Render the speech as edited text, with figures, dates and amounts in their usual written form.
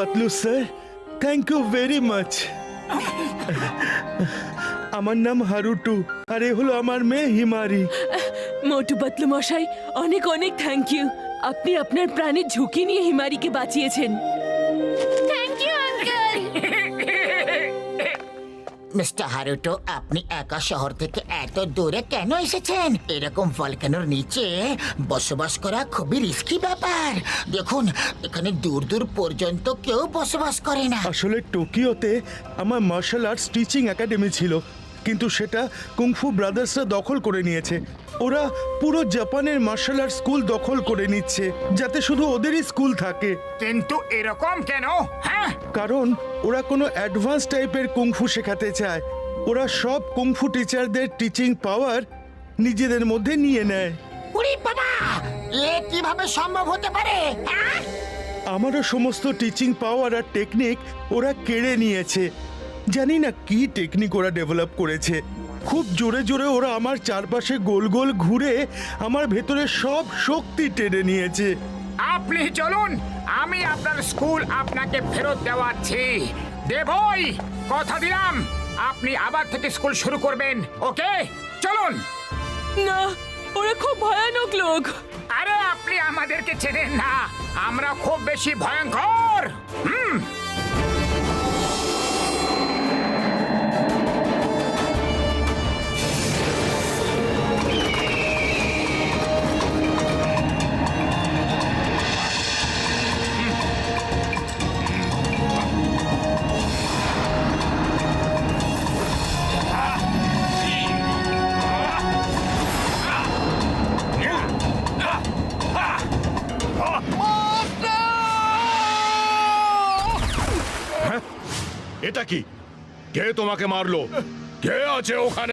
Patlu sir, thank you very much. আমার নাম হারুটু, আর এ হলো আমার মেয়ে হিমারি। মোটু পাতলু মশাই, অনেক অনেক থ্যাংক ইউ। আপনি আপনার প্রাণের ঝুঁকি নিয়ে হিমারিকে বাঁচিয়েছেন। Thank you uncle. Mister Haruto, আপনি একা শহর থেকে এত দূরে কেন এসেছেন? এরকম ভলকানোর নিচে বসবাস করা খুবই রিস্কি ব্যাপার। দেখুন, এখানে দূর দূর পর্যন্ত কেউ বসবাস করে না। আসলে টোকিওতে আমার মার্শাল আর্টস টিচিং একাডেমি ছিল, কিন্তু সেটা কুংফু ব্রাদার্সরা দখল করে নিয়েছে। ওরা পুরো জাপানের মার্শাল আর্ট স্কুল দখল করে নিচ্ছে, যাতে শুধু ওদেরই স্কুল থাকে। কিন্তু এরকম কেন? হ্যাঁ, কারণ ওরা কোনো অ্যাডভান্স টাইপের কুংফু শেখাতে চায়। ওরা সব কুংফু টিচারদের টিচিং পাওয়ার নিজেদের মধ্যে নিয়ে নেয়। উরি বাবা, এ কিভাবে সম্ভব হতে পারে? হ্যাঁ? আমারও সমস্ত টিচিং পাওয়ার আর টেকনিক ওরা কেড়ে নিয়েছে। জানি না কি টেকনিক ওরা ডেভেলপ করেছে। খুব জোরে জোরে ওরা আমার চারপাশে গোল গোল ঘুরে আমার ভেতরে সব শক্তি টেনে নিয়েছে। আপনি চলুন, আমি আপনার স্কুল আপনাকে ফেরত দেওয়াচ্ছি। দেবই, কথা দিলাম আপনি আবার থেকে স্কুল শুরু করবেন। ওকে, চলুন। না, ওরা খুব ভয়ানক লোক। আরে আপনি আমাদেরকে চেনেন না, আমরা খুব বেশি ভয়ঙ্কর। এটা কি? কে তোমাকে মারলো? কে আছে ওখানে?